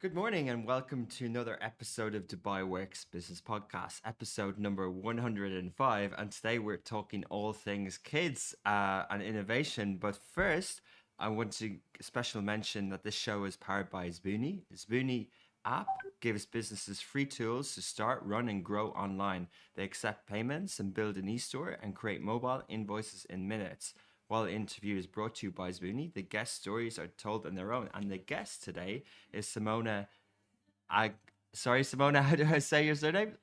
Good morning and welcome to another episode of Dubai Works Business Podcast, episode number 105. And today we're talking all things kids and innovation. But first, I want to special mention that this show is powered by Zbooni. Zbooni app gives businesses free tools to start, run, and grow online. They accept payments and build an e-store and create mobile invoices in minutes. While the interview is brought to you by Zbooni, the guest stories are told on their own. And the guest today is Simona. Ag- Sorry, Simona, how do I say your surname?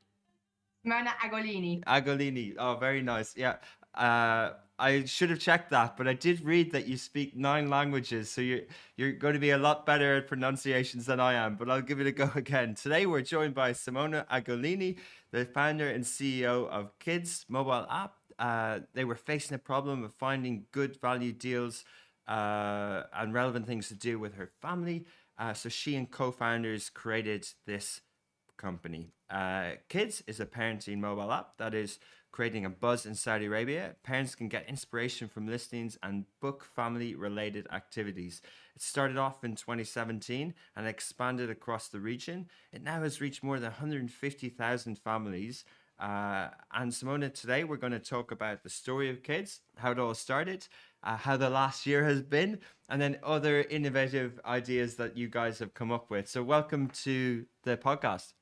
Simona Agolini. Agolini. Oh, very nice. Yeah. I should have checked that, but I did read that you speak 9 languages, so you're going to be a lot better at pronunciations than I am. But I'll give it a go again. Today we're joined by Simona Agolini, the founder and CEO of QiDZ mobile app. They were facing a problem of finding good value deals and relevant things to do with her family. So she and co-founders created this company. QiDZ is a parenting mobile app that is creating a buzz in Saudi Arabia. Parents can get inspiration from listings and book family related activities. It started off in 2017 and expanded across the region. It now has reached more than 150,000 families. And Simona, today we're going to talk about the story of QiDZ, how it all started, how the last year has been, and then other innovative ideas that you guys have come up with. So, welcome to the podcast.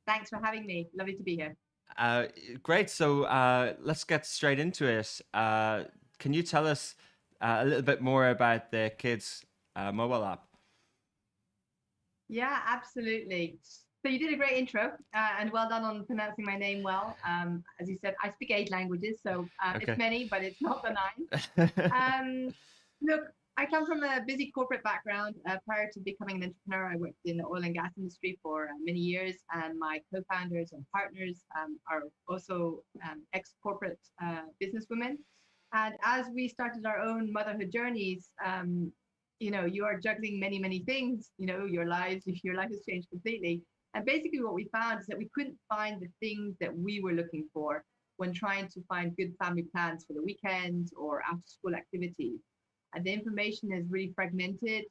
Thanks for having me. Lovely to be here. Uh, Great. So, let's get straight into it. Can you tell us a little bit more about the QiDZ mobile app? Yeah, absolutely. So you did a great intro, and well done on pronouncing my name well. As you said, I speak 8 languages, so it's Okay. many, but it's not the nine. Um, Look, I come from a busy corporate background. Prior to becoming an entrepreneur, I worked in the oil and gas industry for many years, and my co-founders and partners are also ex-corporate businesswomen. And as we started our own motherhood journeys, you are juggling many, many things. Your life has changed completely. And basically, what we found is that we couldn't find the things that we were looking for when trying to find good family plans for the weekends or after school activities. And the information is really fragmented.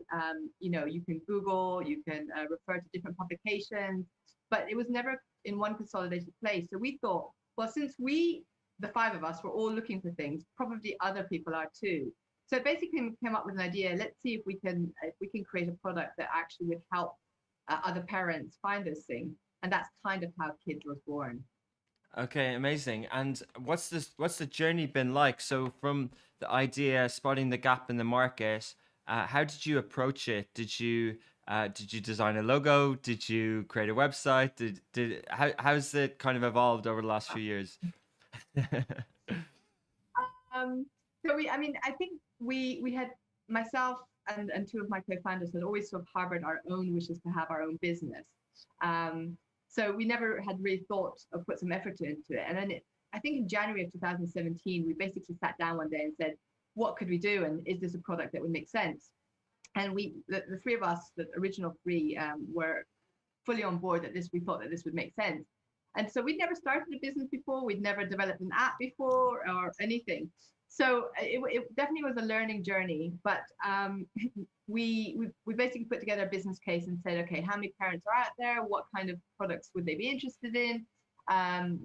You can Google, you can refer to different publications, but it was never in one consolidated place. So we thought, well, since the five of us, were all looking for things, probably other people are too. So basically, we came up with an idea. Let's see if we can create a product that actually would help other parents find those things. And that's kind of how QiDZ was born. Okay, amazing. And what's the journey been like? So from the idea, spotting the gap in the market, how did you approach it? Did you design a logo? Did you create a website? How's it kind of evolved over the last few years? Um, I think we had myself and two of my co-founders had always sort of harbored our own wishes to have our own business. So we never had really thought of put some effort into it. And then I think in January of 2017, we basically sat down one day and said, what could we do? And is this a product that would make sense? And the three of us, the original three, were fully on board that we thought that this would make sense. And so we'd never started a business before. We'd never developed an app before or anything. So it definitely was a learning journey. But we basically put together a business case and said, okay, how many parents are out there? What kind of products would they be interested in?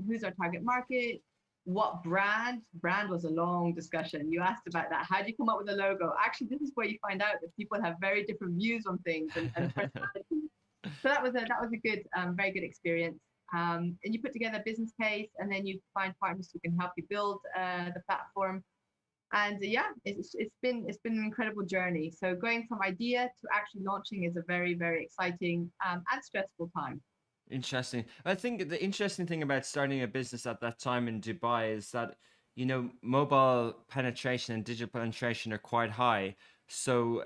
Who's our target market? What brand? Brand was a long discussion. You asked about that. How do you come up with a logo? Actually, this is where you find out that people have very different views on things and personalities. So that was a good, very good experience. And you put together a business case, and then you find partners who can help you build the platform. And yeah, it's been an incredible journey. So going from idea to actually launching is a very, very exciting and stressful time. Interesting. I think the interesting thing about starting a business at that time in Dubai is that, mobile penetration and digital penetration are quite high. So,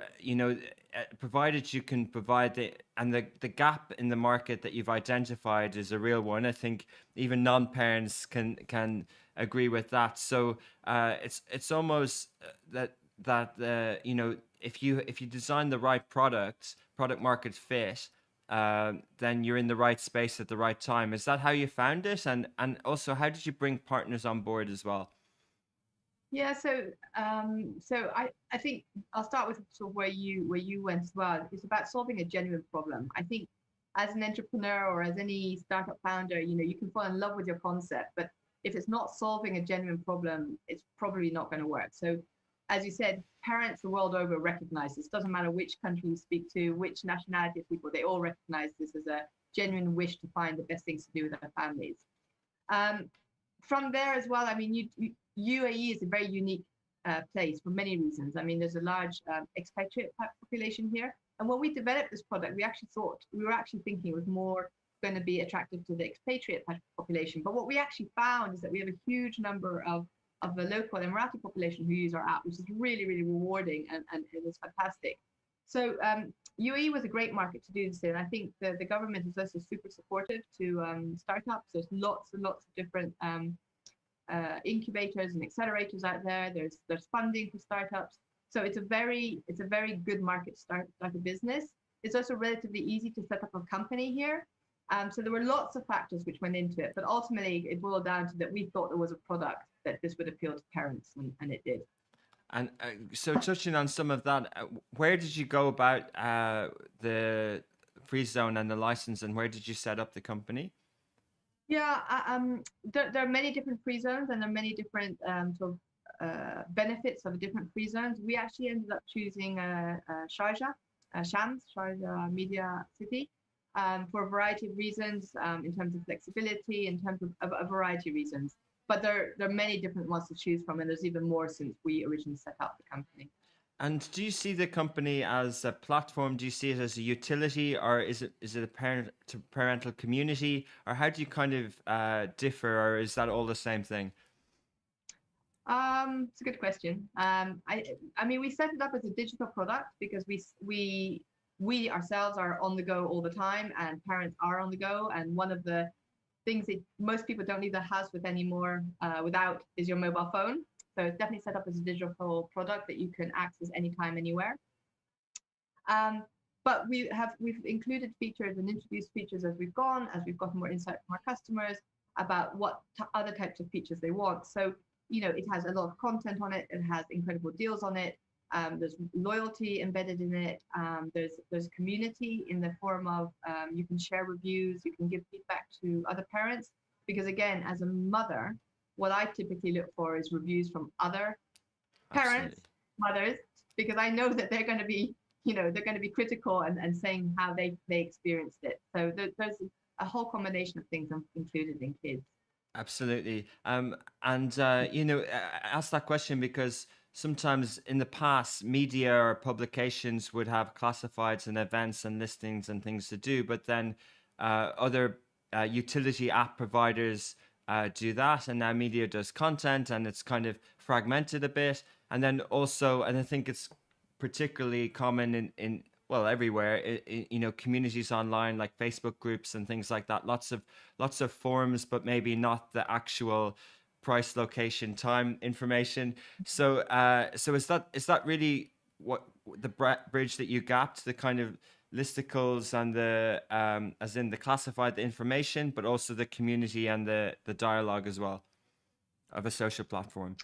provided you can provide the gap in the market that you've identified is a real one. I think even non-parents can agree with that. So, it's almost that if you design the right product market fit, then you're in the right space at the right time. Is that how you found it? And also, how did you bring partners on board as well? Yeah, so I think I'll start with sort of where you went as well. It's about solving a genuine problem. I think as an entrepreneur or as any startup founder, you can fall in love with your concept, but if it's not solving a genuine problem, it's probably not going to work. So, as you said, parents the world over recognize this. Doesn't matter which country you speak to, which nationality of people, they all recognize this as a genuine wish to find the best things to do with their families. Um, from there as well, I mean, UAE is a very unique place for many reasons. I mean, there's a large expatriate population here. And when we developed this product, we were actually thinking it was more going to be attractive to the expatriate population. But what we actually found is that we have a huge number of the local Emirati population who use our app, which is really, really rewarding and it was fantastic. So UAE was a great market to do this in. I think the government is also super supportive to startups. There's lots and lots of different incubators and accelerators out there. There's funding for startups. So it's a very good market to start a business. It's also relatively easy to set up a company here. So there were lots of factors which went into it, but ultimately it boiled down to that we thought there was a product that this would appeal to parents, and it did. And so touching on some of that, where did you go about the free zone and the license, and where did you set up the company? Yeah, there are many different free zones, and there are many different sort of benefits of different free zones. We actually ended up choosing Sharjah, Sharjah Media City, for a variety of reasons, in terms of flexibility, in terms of a variety of reasons. But there are many different ones to choose from, and there's even more since we originally set up the company. And do you see the company as a platform? Do you see it as a utility, or is it a parental community, or how do you kind of differ, or is that all the same thing? It's a good question. I mean, we set it up as a digital product because we ourselves are on the go all the time, and parents are on the go. And one of the things that most people don't leave the house with anymore without is your mobile phone. So it's definitely set up as a digital product that you can access anytime, anywhere. But we've included features and introduced features as we've gone, as we've gotten more insight from our customers about what other types of features they want. So, it has a lot of content on it. It has incredible deals on it. There's loyalty embedded in it. There's community in the form of you can share reviews, you can give feedback to other parents. Because again, as a mother, what I typically look for is reviews from other parents, mothers, because I know that they're going to be, they're going to be critical and saying how they experienced it. So there's a whole combination of things included in QiDZ. Absolutely. I asked that question because sometimes in the past, media or publications would have classifieds and events and listings and things to do, but then other utility app providers do that, and now media does content, and it's kind of fragmented a bit. And then also, and I think it's particularly common in everywhere, communities online like Facebook groups and things like that. Lots of forums, but maybe not the actual price, location, time information. So is that really what the bridge that you gapped, the kind of listicles and the as in the classified, the information, but also the community and the dialogue as well of a social platform?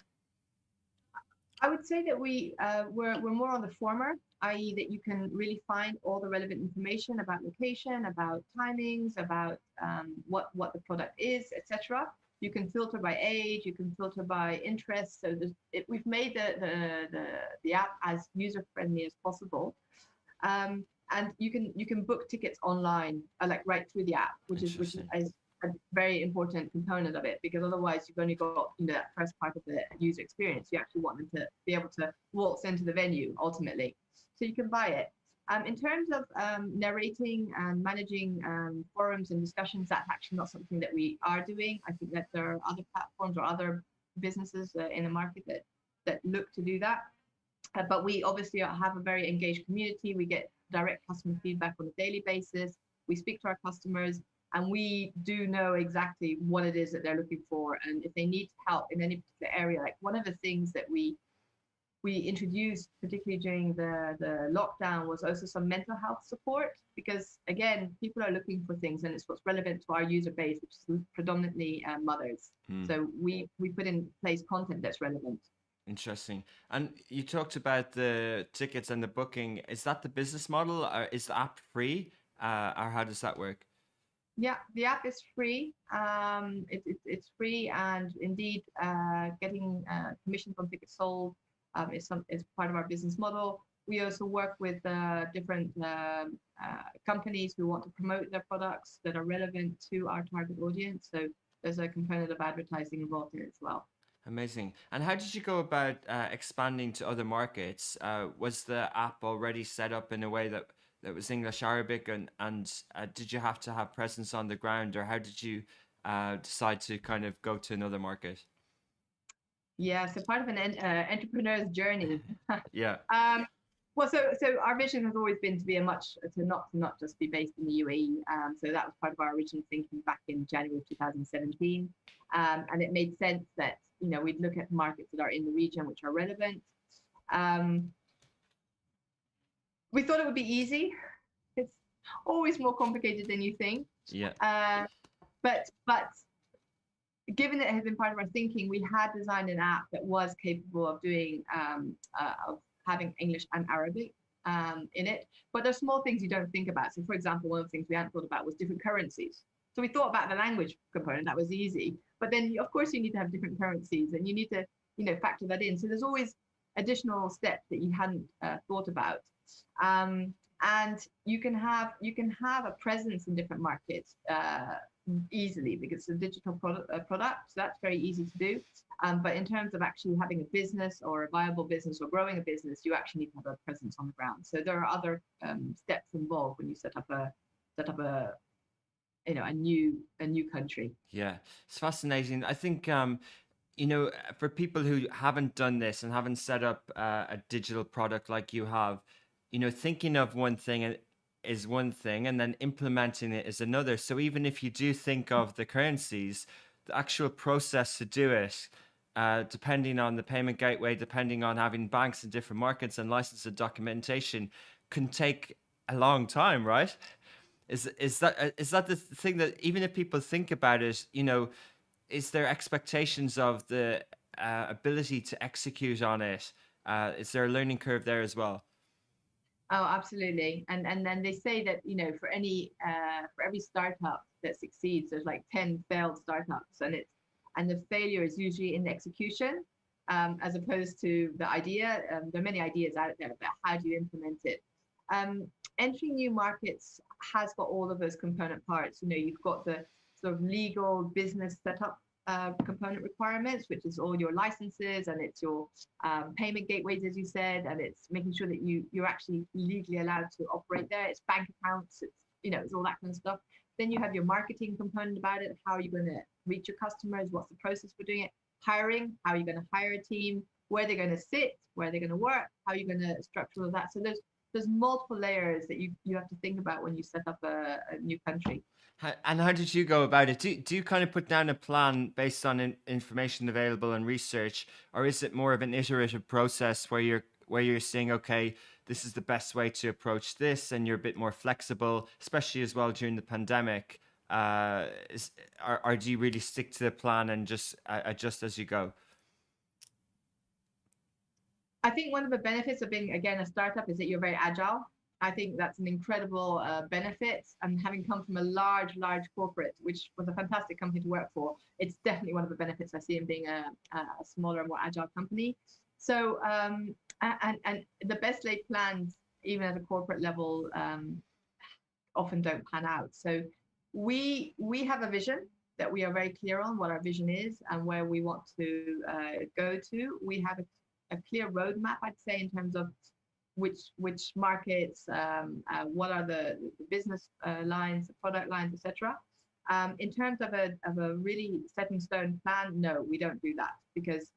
I would say that we're more on the former, i.e. that you can really find all the relevant information about location, about timings, about what the product is, etc. You can filter by age, you can filter by interest. So we've made the app as user friendly as possible, and you can book tickets online, like right through the app, which is a very important component of it, because otherwise you've only got that first part of the user experience. You actually want them to be able to waltz into the venue ultimately, so you can buy it. In terms of narrating and managing forums and discussions, that's actually not something that we are doing. I think that there are other platforms or other businesses in the market that look to do that. But we obviously have a very engaged community. We get direct customer feedback on a daily basis. We speak to our customers, and we do know exactly what it is that they're looking for. And if they need help in any particular area, like one of the things that we introduced, particularly during the lockdown, was also some mental health support, because again, people are looking for things, and it's what's relevant to our user base, which is predominantly mothers. So we put in place content that's relevant. Interesting. And you talked about the tickets and the booking. Is that the business model, or is the app free, or how does that work? Yeah, the app is free. It's free, and indeed, getting commission from tickets sold is part of our business model. We also work with different companies who want to promote their products that are relevant to our target audience. So there's a component of advertising involved here as well. Amazing. And how did you go about expanding to other markets? Was the app already set up in a way that was English Arabic, and did you have to have presence on the ground, or how did you decide to kind of go to another market? Yeah, so part of an entrepreneur's journey. Yeah. Well, so our vision has always been to be not just be based in the UAE. So that was part of our original thinking back in January of 2017, and it made sense that we'd look at markets that are in the region which are relevant. We thought it would be easy. It's always more complicated than you think. Yeah. But given that it has been part of our thinking, we had designed an app that was capable of doing of having English and Arabic in it. But there's small things you don't think about. So, for example, one of the things we hadn't thought about was different currencies. So we thought about the language component. That was easy. But then, of course, you need to have different currencies, and you need to factor that in. So there's always additional steps that you hadn't thought about. And you can have a presence in different markets easily because it's a digital product. So that's very easy to do. But in terms of actually having a business or a viable business or growing a business, you actually need to have a presence on the ground. So there are other steps involved when you set up a new country. Yeah, it's fascinating. I think for people who haven't done this and haven't set up a digital product like you have, thinking of one thing is one thing, and then implementing it is another. So even if you do think of the currencies, the actual process to do it, depending on the payment gateway, depending on having banks in different markets and license and documentation, can take a long time, right? Is that the thing that even if people think about it, is there expectations of the ability to execute on it? Is there a learning curve there as well? Oh, absolutely. And then they say that for every startup that succeeds, there's like 10 failed startups, and the failure is usually in the execution, as opposed to the idea. There are many ideas out there, but how do you implement it? Entering new markets has got all of those component parts. You've got the sort of legal business setup component requirements, which is all your licenses, and it's your payment gateways, as you said, and it's making sure that you're actually legally allowed to operate there. It's bank accounts, it's all that kind of stuff. Then you have your marketing component about it. How are you going to reach your customers? What's the process for doing it? Hiring, how are you going to hire a team? Where they're going to sit? Where they're going to work? How are you going to structure all that? So there's multiple layers that you have to think about when you set up a new country. And how did you go about it? Do you kind of put down a plan based on information available and research, or is it more of an iterative process where you're saying, okay, this is the best way to approach this, and you're a bit more flexible, especially as well during the pandemic? Or do you really stick to the plan and just adjust as you go? I think one of the benefits of being, again, a startup is that you're very agile. I think that's an incredible benefit. And having come from a large corporate, which was a fantastic company to work for, it's definitely one of the benefits I see in being a smaller, more agile company. So, and the best laid plans, even at a corporate level, often don't pan out. So we have a vision that we are very clear on what our vision is and where we want to go to. We have a clear roadmap, I'd say, in terms of which markets, what are the business lines, the product lines, etc. In terms of a really set in stone plan, no, we don't do that, because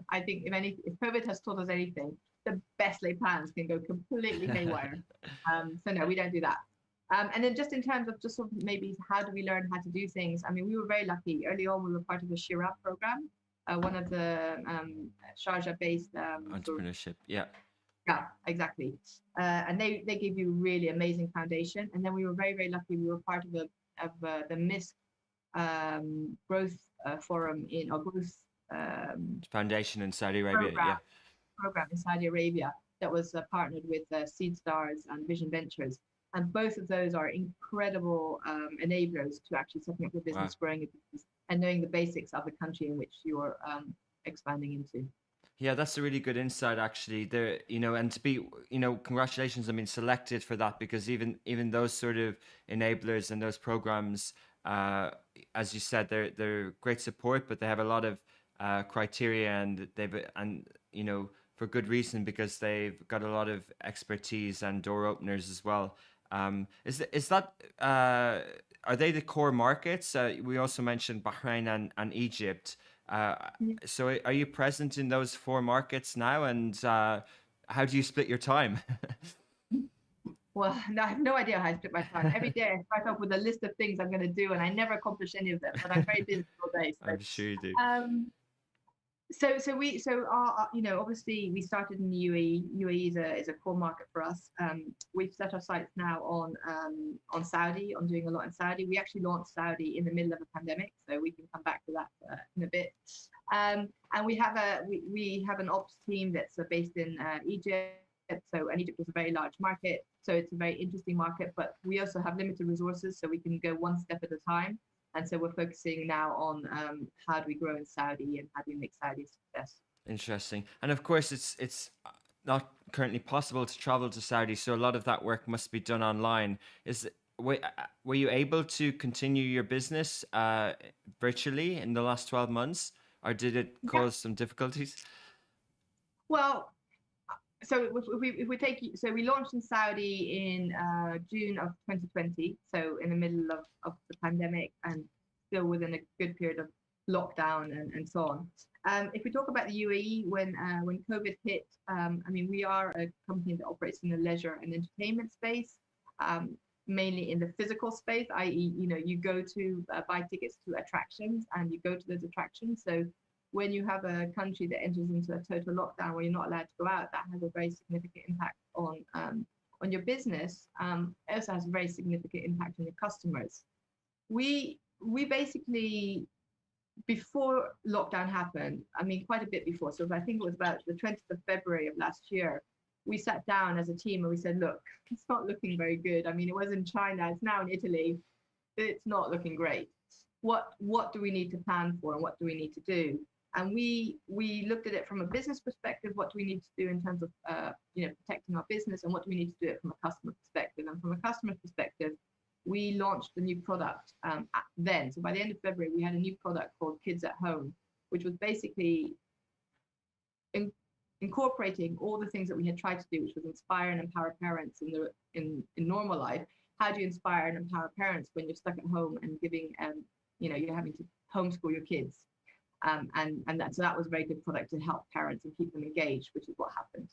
I think if COVID has taught us anything, the best laid plans can go completely haywire. So no, we don't do that. And then just in terms of just sort of maybe how do we learn how to do things? I mean, we were very lucky. Early on, we were part of the Shira program, one of the Sharjah-based entrepreneurship. Yeah. Yeah, exactly. And they give you really amazing foundation. And then we were very, very lucky. We were part of the MISC growth forum or growth foundation in Saudi Arabia. program in Saudi Arabia that was partnered with Seed Stars and Vision Ventures. And both of those are incredible enablers to actually setting up your business, growing your business, and knowing the basics of the country in which you're expanding into. Yeah, that's a really good insight, actually. There, and to be, congratulations on being selected for that, because even those sort of enablers and those programs, as you said, they're great support, but they have a lot of criteria, and for good reason, because they've got a lot of expertise and door openers as well. Is that are they the core markets? We also mentioned Bahrain and Egypt. So are you present in those 4 markets now, and how do you split your time? Well, I have no idea how I split my time. Every day I start off with a list of things I'm going to do, and I never accomplish any of them, but I'm very busy all day. So. I'm sure you do. Obviously we started in the UAE. UAE is a core market for us. We've set our sights now on Saudi, on doing a lot in Saudi. We actually launched Saudi in the middle of a pandemic, so we can come back to that in a bit. And we have an ops team that's based in Egypt. And Egypt is a very large market, so it's a very interesting market. But we also have limited resources, so we can go one step at a time. And so we're focusing now on how do we grow in Saudi and how do we make Saudi a success. Interesting. And of course, it's not currently possible to travel to Saudi, so a lot of that work must be done online. Were you able to continue your business virtually in the last 12 months, or did it cause some difficulties? Well, so if we take, so we launched in Saudi in June of 2020, so in the middle of the pandemic and still within a good period of lockdown and so on. If we talk about the UAE, when COVID hit, we are a company that operates in the leisure and entertainment space, mainly in the physical space, i.e., you go to buy tickets to attractions and you go to those attractions. So when you have a country that enters into a total lockdown where you're not allowed to go out, that has a very significant impact on your business. It also has a very significant impact on your customers. We basically, before lockdown happened, quite a bit before, so I think it was about the 20th of February of last year, we sat down as a team and we said, look, it's not looking very good. It was in China, it's now in Italy. It's not looking great. What do we need to plan for, and what do we need to do? And we looked at it from a business perspective. What do we need to do in terms of protecting our business, and what do we need to do it from a customer perspective? And from a customer perspective, we launched the new product then. So by the end of February, we had a new product called QiDZ at Home, which was basically incorporating all the things that we had tried to do, which was inspire and empower parents in normal life. How do you inspire and empower parents when you're stuck at home and giving you're having to homeschool your kids? So that was a very good product to help parents and keep them engaged, which is what happened.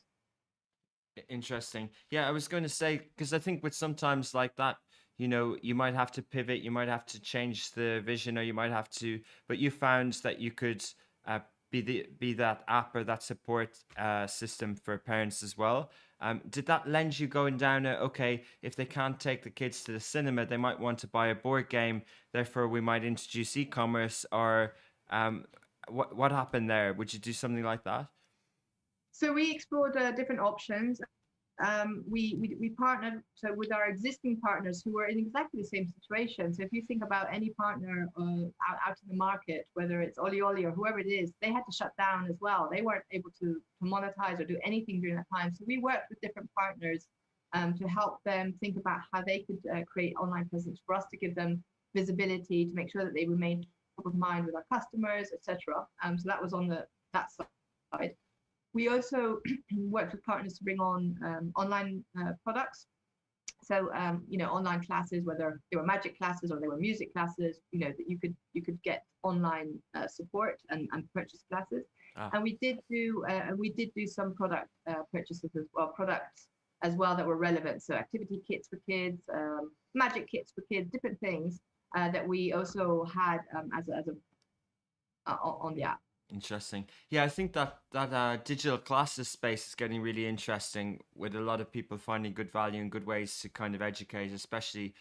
Interesting. Yeah, I was going to say, because I think with sometimes like that, you might have to pivot, you might have to change the vision, or you might have to, but you found that you could be that app or that support system for parents as well. Did that lend you going down okay, if they can't take the kids to the cinema, they might want to buy a board game, therefore we might introduce e-commerce, or what happened there? Would you do something like that? So we explored different options. We partnered with our existing partners who were in exactly the same situation. So if you think about any partner out in the market, whether it's Oli or whoever it is, they had to shut down as well. They weren't able to monetize or do anything during that time. So we worked with different partners to help them think about how they could create online presence for us, to give them visibility, to make sure that they remain top of mind with our customers, etc. So that was on that side. We also worked with partners to bring on online products. So, online classes, whether they were magic classes or they were music classes, that you could get online support and purchase classes. And we did do some product purchases as well, products as well that were relevant. So activity kits for kids, magic kits for kids, different things that we also had on the app. Interesting. Yeah, I think that digital classes space is getting really interesting, with a lot of people finding good value and good ways to kind of educate, especially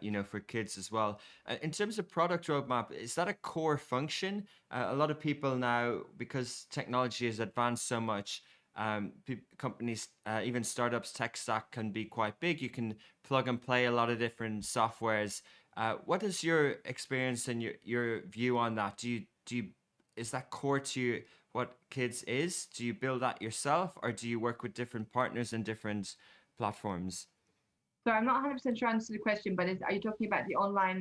you know, for kids as well. In terms of product roadmap, is that a core function? A lot of people now, because technology has advanced so much, companies, even startups, tech stack can be quite big. You can plug and play a lot of different softwares. What is your experience and your view on that? Do you is that core to what QiDZ is? Do you build that yourself, or do you work with different partners and different platforms? So I'm not 100% sure I understood the question, but are you talking about the online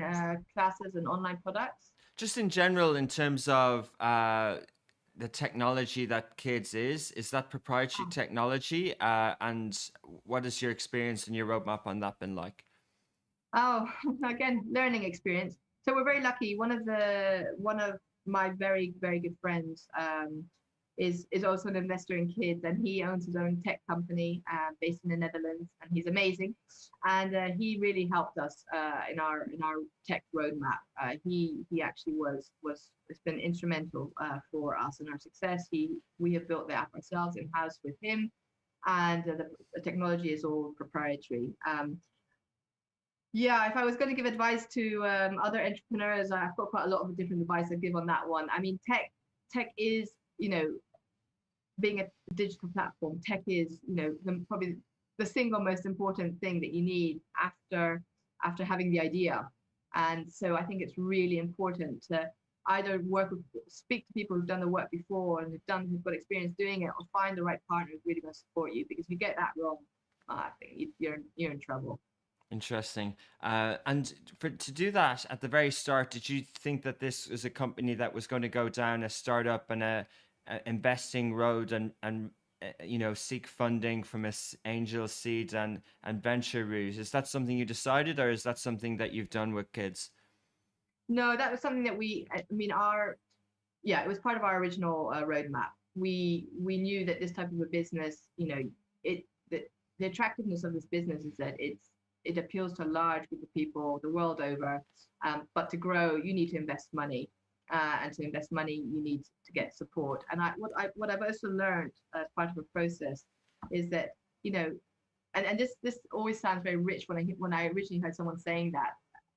classes and online products? Just in general, in terms of the technology that QiDZ is that proprietary technology? And what is your experience and your roadmap on that been like? Oh, again, learning experience. So we're very lucky. One of my very, very good friends is also an investor in QiDZ, and he owns his own tech company based in the Netherlands, and he's amazing. And he really helped us in our tech roadmap. He actually it's been instrumental for us in our success. We have built the app ourselves in house with him, and the technology is all proprietary. Yeah, if I was going to give advice to other entrepreneurs, I've got quite a lot of different advice I give on that one. I mean, tech is, you know, being a digital platform, tech is, you know, probably the single most important thing that you need after having the idea. And so I think it's really important to either speak to people who've done the work before and who've got experience doing it, or find the right partner who's really going to support you. Because if you get that wrong, I think you're in trouble. Interesting. And to do that at the very start, did you think that this was a company that was going to go down a startup and a investing road and you know, seek funding from angel seed and venture route? Is that something you decided, or is that something that you've done with QiDZ? No, that was something that it was part of our original roadmap. We knew that this type of a business, you know, the attractiveness of this business is that it appeals to a large group of people the world over. But to grow, you need to invest money, and to invest money, you need to get support. And what I've also learned as part of the process is that, you know, and this always sounds very rich when I originally heard someone saying that,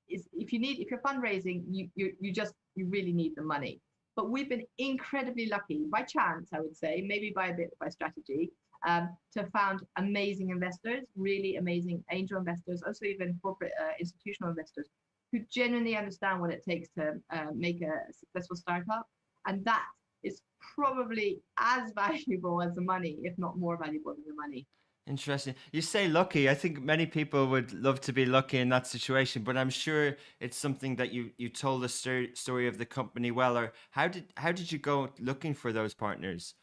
is if you're fundraising, you really need the money. But we've been incredibly lucky, by chance, I would say, maybe by a bit by strategy, to found amazing investors, really amazing angel investors, also even corporate institutional investors, who genuinely understand what it takes to make a successful startup. And that is probably as valuable as the money, if not more valuable than the money. Interesting. You say lucky. I think many people would love to be lucky in that situation, but I'm sure it's something that you told the story of the company well. Or how did you go looking for those partners?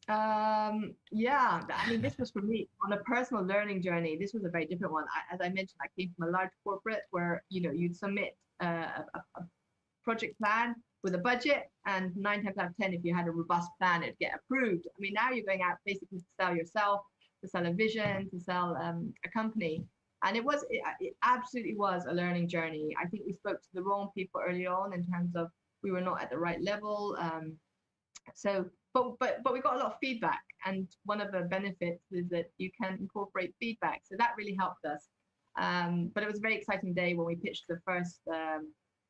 Yeah, I mean, this was for me on a personal learning journey. This was a very different one. As I mentioned, I came from a large corporate where, you know, you'd submit a project plan with a budget, and 9 times out of 10, if you had a robust plan, it'd get approved. I mean, now you're going out basically to sell yourself, to sell a vision, to sell a company. And it absolutely was a learning journey. I think we spoke to the wrong people early on in terms of we were not at the right level. But we got a lot of feedback, and one of the benefits is that you can incorporate feedback. So that really helped us. But it was a very exciting day when we pitched the first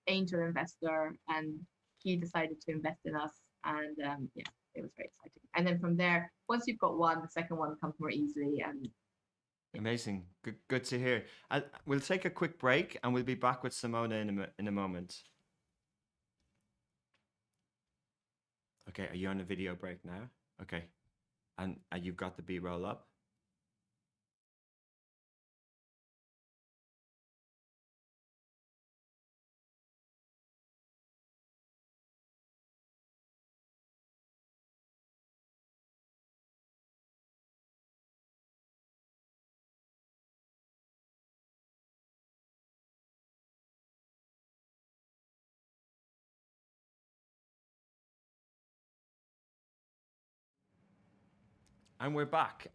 angel investor, and he decided to invest in us. And yeah, it was very exciting. And then from there, once you've got one, the second one comes more easily. And amazing, good to hear. We'll take a quick break, and we'll be back with Simona in a moment. Okay, are you on a video break now? Okay, and you've got the B-roll up. And we're back.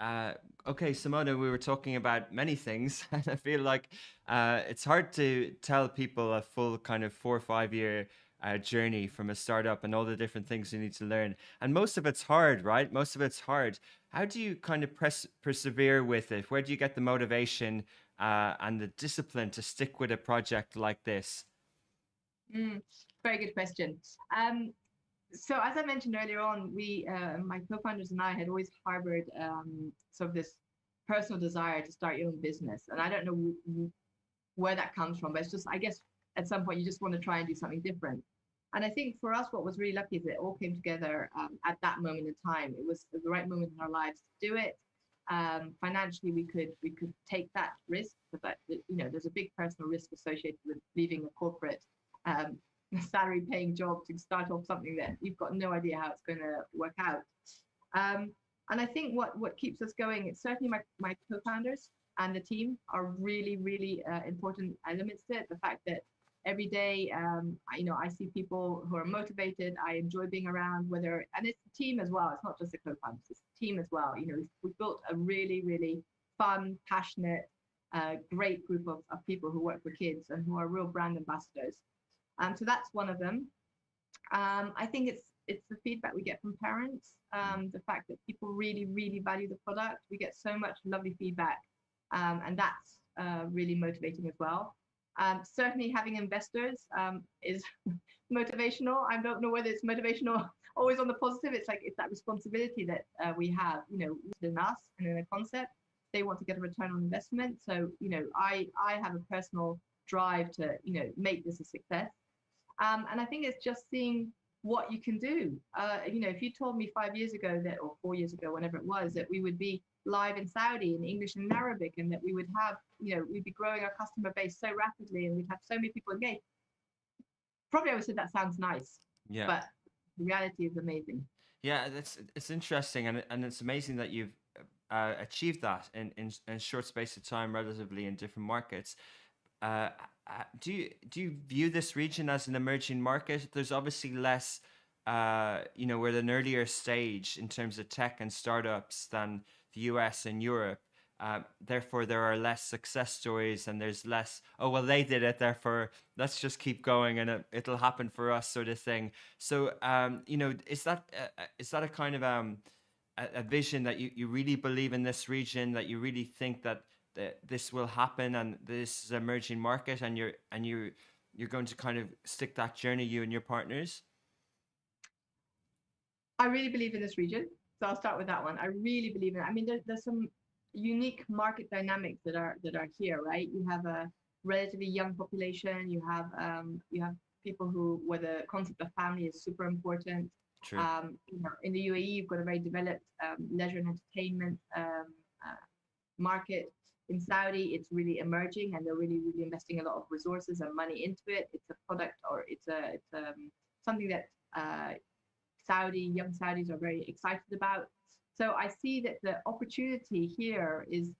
Okay, Simona, we were talking about many things, and I feel like it's hard to tell people a full kind of 4 or 5 year journey from a startup and all the different things you need to learn. And most of it's hard, right? Most of it's hard. How do you kind of persevere with it? Where do you get the motivation? and the discipline to stick with a project like this? Very good question. So as I mentioned earlier on, we, my co-founders and I had always harbored sort of this personal desire to start your own business. And I don't know where that comes from, but it's just, I guess at some point you just want to try and do something different. And I think for us, what was really lucky is it all came together at that moment in time. It was the right moment in our lives to do it. Financially, we could take that risk, but there's a big personal risk associated with leaving a corporate salary paying job to start off something that you've got no idea how it's going to work out. And I think what keeps us going, it's certainly my co-founders and the team are really, really important elements to it. The fact that every day, I see people who are motivated. I enjoy being around, and it's the team as well. It's not just the co-founders, it's the team as well. We've built a really, really fun, passionate, great group of people who work for kids and who are real brand ambassadors. So that's one of them. I think it's the feedback we get from parents, the fact that people really, really value the product. We get so much lovely feedback, and that's really motivating as well. Certainly having investors is motivational. I don't know whether it's motivational always on the positive. It's that responsibility that we have, in us and in a concept. They want to get a return on investment. So, I have a personal drive to, make this a success. And I think it's just seeing what you can do. If you told me 5 years ago or 4 years ago, whenever it was, that we would be live in Saudi in English and Arabic, and that we would have, we'd be growing our customer base so rapidly and we'd have so many people engaged, probably I would say that sounds nice. Yeah. But the reality is amazing. Yeah, it's interesting, and it's amazing that you've achieved that in a short space of time, relatively in different markets. Do you view this region as an emerging market? There's obviously less, we're at an earlier stage in terms of tech and startups than the US and Europe. Therefore, there are less success stories, and there's less, oh, well, they did it, therefore, let's just keep going and it'll happen for us, sort of thing. So, is that a kind of a vision that you really believe in this region, that you really think that this will happen and this is an emerging market, and you're going to kind of stick that journey, you and your partners? I really believe in this region, so I'll start with that one. I really believe in it. I mean, there's some unique market dynamics that are here, right? You have a relatively young population. You have people where the concept of family is super important. True. In the UAE, you've got a very developed leisure and entertainment market. In Saudi, it's really emerging, and they're really, really investing a lot of resources and money into it. It's a product, or it's something that young Saudis are very excited about. So I see that the opportunity here is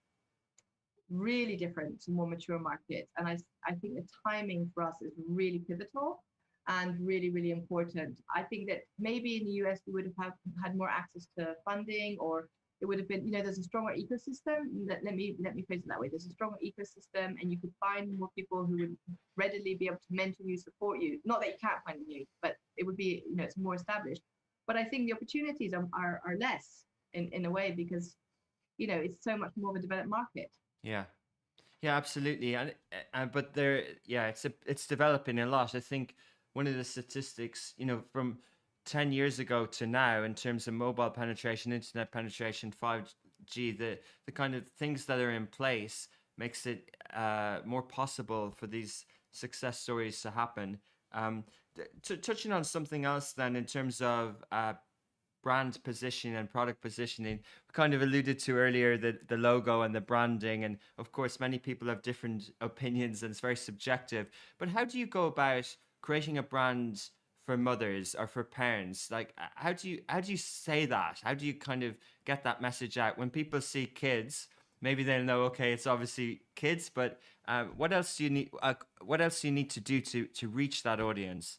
really different to more mature markets, and I think the timing for us is really pivotal and really, really important. I think that maybe in the US we would have had more access to funding, or it would have been, there's a stronger ecosystem. Let me phrase it that way. There's a stronger ecosystem, and you could find more people who would readily be able to mentor you, support you. Not that you can't find you, but it would be, it's more established. But I think the opportunities are less in a way, because, it's so much more of a developed market. Yeah, absolutely. And but it's developing a lot. I think one of the statistics, from 10 years ago to now, in terms of mobile penetration, internet penetration, 5G, the kind of things that are in place makes it more possible for these success stories to happen. Touching on something else then, in terms of brand positioning and product positioning, we kind of alluded to earlier the logo and the branding, and of course many people have different opinions and it's very subjective. But how do you go about creating a brand for mothers or for parents? Like, how do you say that? How do you kind of get that message out? When people see kids, maybe they'll know, okay, it's obviously kids, but what else do you need? What else do you need to do to reach that audience?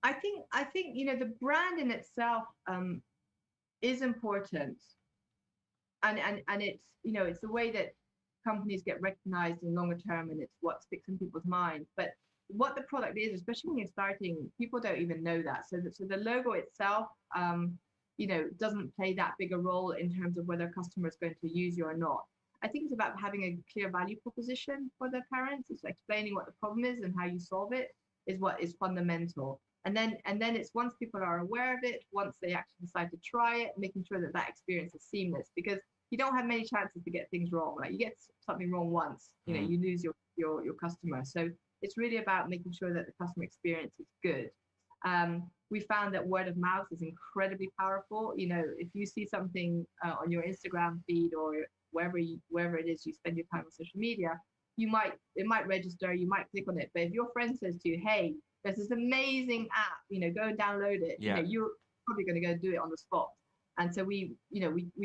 I think the brand in itself is important, and it's it's the way that companies get recognized in longer term, and it's what sticks in people's minds. But what the product is, especially when you're starting, people don't even know that. So the logo itself, doesn't play that big a role in terms of whether a customer is going to use you or not. I think it's about having a clear value proposition for the parents. It's explaining what the problem is and how you solve it is what is fundamental. And then it's once people are aware of it, once they actually decide to try it, making sure that that experience is seamless, because you don't have many chances to get things wrong. Like you get something wrong once, you lose your customer. So it's really about making sure that the customer experience is good. We found that word of mouth is incredibly powerful. If you see something on your Instagram feed or wherever it is you spend your time on social media, it might register, you might click on it. But if your friend says to you, hey, there's this amazing app, go and download it, you're probably going to go do it on the spot. And so we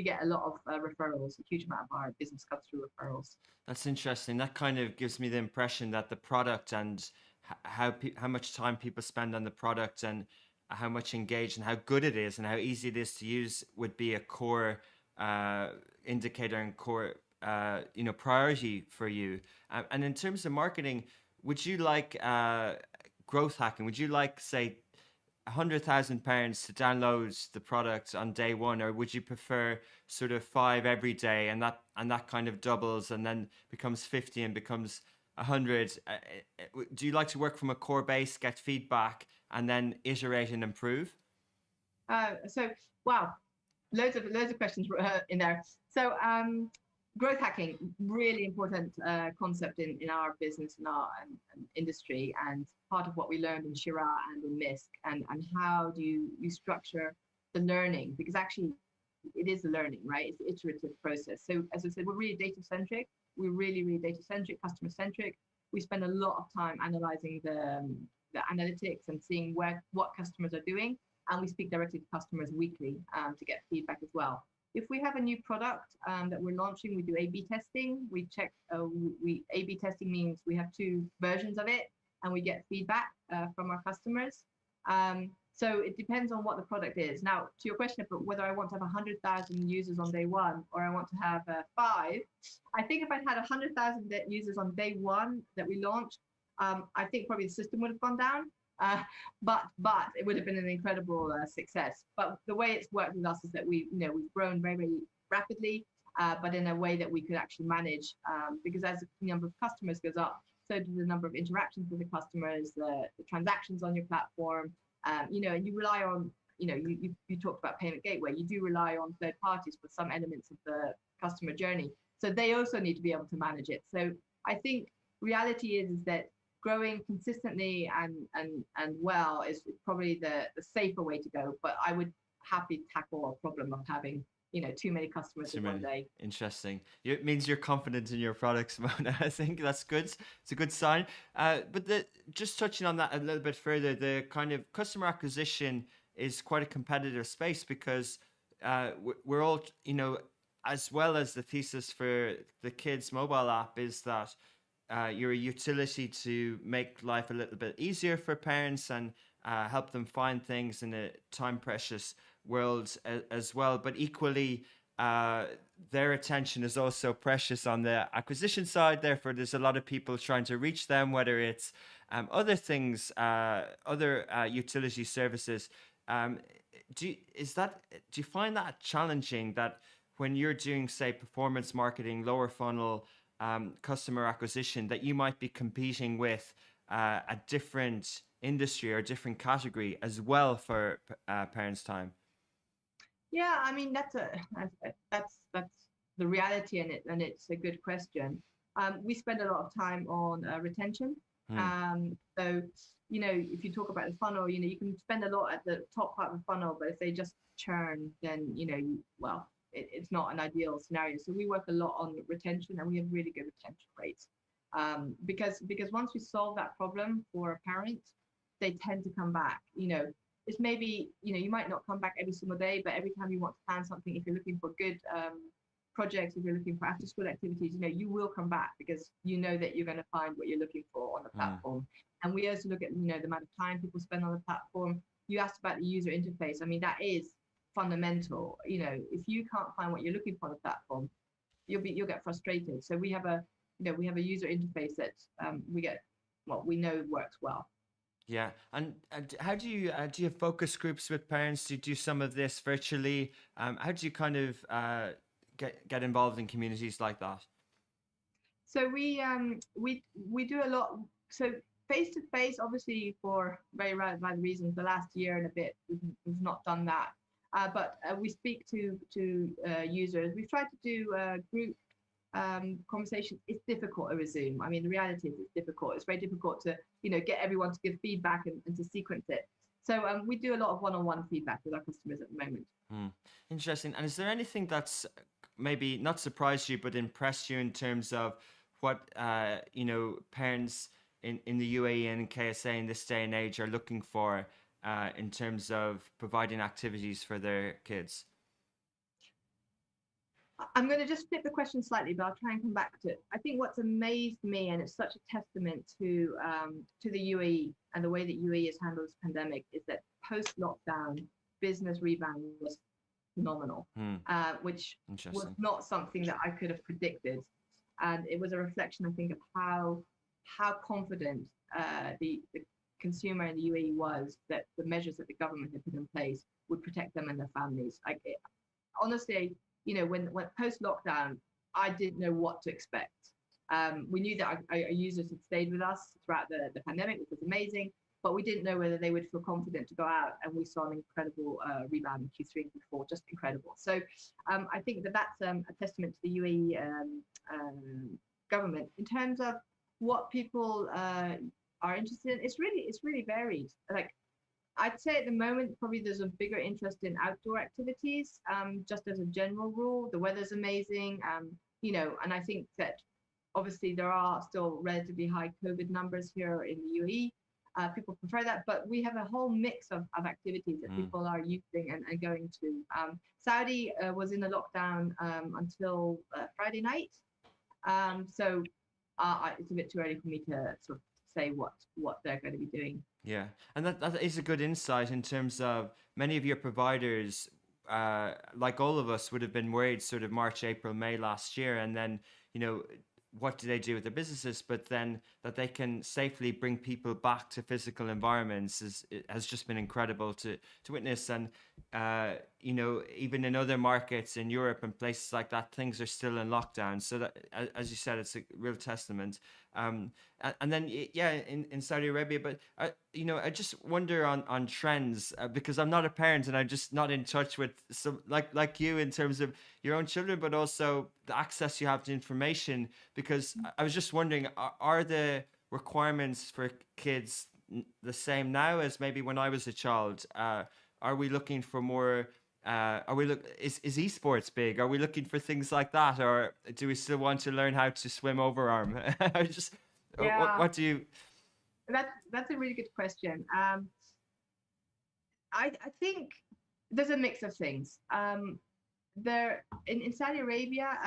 get a lot of referrals. A huge amount of our business comes through referrals. That's interesting. That kind of gives me the impression that the product and how much time people spend on the product and how much engaged and how good it is and how easy it is to use would be a core indicator and core priority for you. And in terms of marketing, would you like growth hacking? Would you like, say, 100,000 parents to download the product on day one, or would you prefer sort of 5 every day and that kind of doubles and then becomes 50 and becomes 100? Do you like to work from a core base, get feedback, and then iterate and improve? Wow, loads of questions in there. So growth hacking, really important concept in our business and our industry, and part of what we learned in Shira and in MISC, and how do you structure the learning, because actually it is the learning, right? It's the iterative process. So as I said, we're really data centric. We're really, really data centric, customer centric. We spend a lot of time analyzing the analytics and seeing what customers are doing, and we speak directly to customers weekly to get feedback as well. If we have a new product that we're launching, we do A/B testing. We check. A/B testing means we have 2 versions of it, and we get feedback from our customers. So it depends on what the product is. Now, to your question about whether I want to have 100,000 users on day one or I want to have 5, I think if I'd had 100,000 users on day one that we launched, I think probably the system would have gone down. But it would have been an incredible success. But the way it's worked with us is that we've grown very, very rapidly, but in a way that we could actually manage, because as the number of customers goes up, so do the number of interactions with the customers, the transactions on your platform, and you rely on, you talked about payment gateway, you do rely on third parties for some elements of the customer journey. So they also need to be able to manage it. So I think reality is that growing consistently and well is probably the safer way to go. But I would happily tackle a problem of having too many customers in one day. Interesting. It means you're confident in your product, Simona. I think that's good. It's a good sign. But just touching on that a little bit further, the kind of customer acquisition is quite a competitive space, because we're all, as well as the thesis for the kids mobile app is that you're a utility to make life a little bit easier for parents and help them find things in a time precious world as well. But equally, their attention is also precious on the acquisition side. Therefore, there's a lot of people trying to reach them, whether it's other things, other utility services. Do you find that challenging, that when you're doing, say, performance marketing, lower funnel customer acquisition, that you might be competing with a different industry or a different category as well for parents' time? Yeah, I mean that's the reality in it, and it's a good question. We spend a lot of time on retention. So if you talk about the funnel, you can spend a lot at the top part of the funnel, but if they just churn, then it's not an ideal scenario. So we work a lot on retention, and we have really good retention rates. Because once we solve that problem for a parent, they tend to come back. It's maybe, you might not come back every single day, but every time you want to plan something, if you're looking for good projects, if you're looking for after school activities, you will come back because you know that you're going to find what you're looking for on the platform. And we also look at, the amount of time people spend on the platform. You asked about the user interface. I mean, that is fundamental. If you can't find what you're looking for on the platform, you'll get frustrated. So we have a user interface that we know works well. Yeah, and how do you have focus groups with parents? Do you do some of this virtually? How do you kind of get involved in communities like that? So we do a lot. So face to face, obviously for very valid reasons, the last year and a bit we've not done that. But we speak to users. We've tried to do group conversation. It's difficult over Zoom. I mean, the reality is it's difficult. It's very difficult to get everyone to give feedback and to sequence it. So we do a lot of one-on-one feedback with our customers at the moment. Interesting. And is there anything that's maybe not surprised you, but impressed you in terms of what parents in the UAE and in KSA in this day and age are looking for in terms of providing activities for their kids? I'm going to just flip the question slightly, but I'll try and come back to it. I think what's amazed me, and it's such a testament to the UAE and the way that UAE has handled this pandemic, is that post-lockdown business rebound was phenomenal, which was not something that I could have predicted. And it was a reflection, I think, of how confident the consumer in the UAE was that the measures that the government had put in place would protect them and their families. Honestly, when post lockdown, I didn't know what to expect. We knew that our users had stayed with us throughout the pandemic, which was amazing, but we didn't know whether they would feel confident to go out. And we saw an incredible rebound in Q3 and Q4, just incredible. So I think that's a testament to the UAE government in terms of what people are interested in. It's really varied. Like, I'd say at the moment, probably there's a bigger interest in outdoor activities, just as a general rule. The weather's amazing, and I think that obviously there are still relatively high COVID numbers here in the UAE. People prefer that, but we have a whole mix of activities that people are using and going to. Saudi was in a lockdown until Friday night, so it's a bit too early for me to sort of say what they're going to be doing. Yeah, and that is a good insight in terms of many of your providers, like all of us, would have been worried sort of March, April, May last year, and then what do they do with their businesses? But then that they can safely bring people back to physical environments has just been incredible to witness. And even in other markets in Europe and places like that, things are still in lockdown. So that, as you said, it's a real testament. And then in Saudi Arabia, but I just wonder on trends because I'm not a parent and I'm just not in touch with some like you in terms of your own children, but also the access you have to information. Because I was just wondering, are the requirements for kids the same now as maybe when I was a child? Are we looking for more? Is esports big? Are we looking for things like that, or do we still want to learn how to swim overarm? What do you? That's a really good question. I think there's a mix of things. There in Saudi Arabia,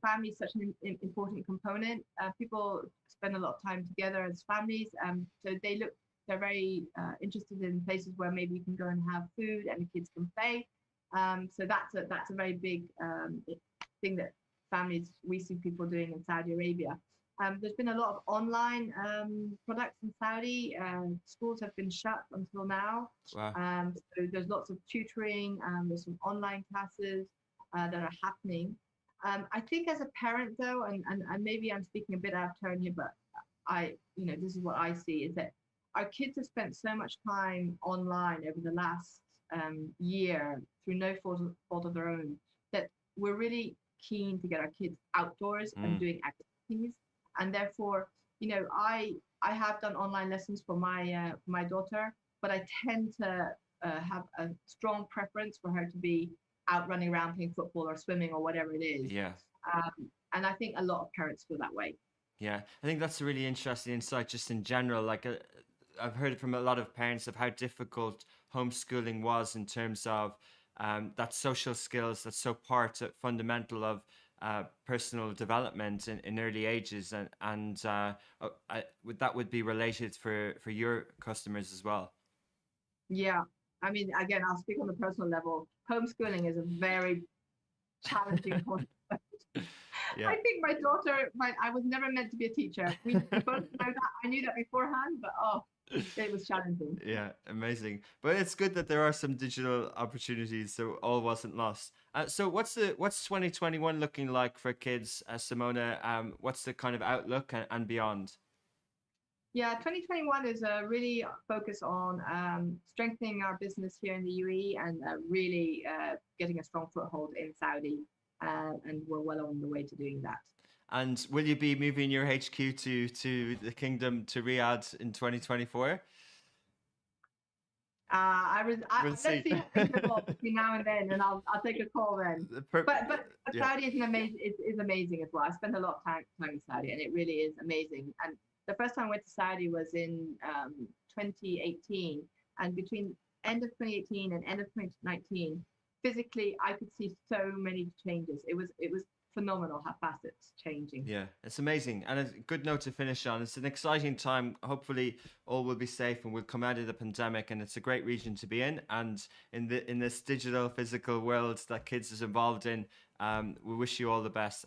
family is such an important component. People spend a lot of time together as families. So they're very interested in places where maybe you can go and have food and the kids can play. So that's a very big thing that we see people doing in Saudi Arabia. There's been a lot of online products in Saudi. Schools have been shut until now. Wow. So there's lots of tutoring. There's some online classes that are happening. I think as a parent though, and maybe I'm speaking a bit out of turn here, but this is what I see, is that our kids have spent so much time online over the last year through no fault of their own, that we're really keen to get our kids outdoors and doing activities. And therefore, I have done online lessons for my daughter, but I tend to have a strong preference for her to be out running around playing football or swimming or whatever it is. Yeah. And I think a lot of parents feel that way. Yeah, I think that's a really interesting insight just in general. Like I've heard from a lot of parents of how difficult homeschooling was in terms of that social skills that's so fundamental of personal development in early ages, and that would be related for your customers as well. Yeah, I mean, again, I'll speak on the personal level. Homeschooling is a very challenging concept. Yeah. I think my daughter, I was never meant to be a teacher. We both know that. I knew that beforehand, but It was challenging. Yeah, amazing. But it's good that there are some digital opportunities, so all wasn't lost. So what's 2021 looking like for kids, Simona? What's the kind of outlook and beyond? Yeah, 2021 is a really focus on strengthening our business here in the UAE and really getting a strong foothold in Saudi. And we're well on the way to doing that. And will you be moving your HQ to the kingdom, to Riyadh in 2024? We'll Let's see. see how things evolve between now and then, and I'll take a call then. But Yeah. Saudi is amazing as well. I spent a lot of time in Saudi, and it really is amazing. And the first time I went to Saudi was in 2018, and between end of 2018 and end of 2019, physically I could see so many changes. It was phenomenal how fast it's changing. Yeah, it's amazing, and a good note to finish on. It's an exciting time. Hopefully, all will be safe, and we'll come out of the pandemic. And it's a great region to be in, and in this digital, physical world that QiDZ is involved in. We wish you all the best.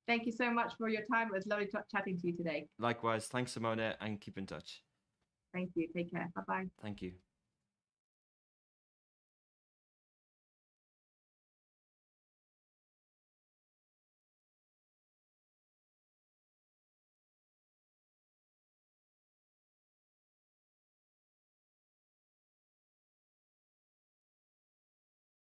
Thank you so much for your time. It was lovely chatting to you today. Likewise, thanks, Simona, and keep in touch. Thank you. Take care. Bye bye. Thank you.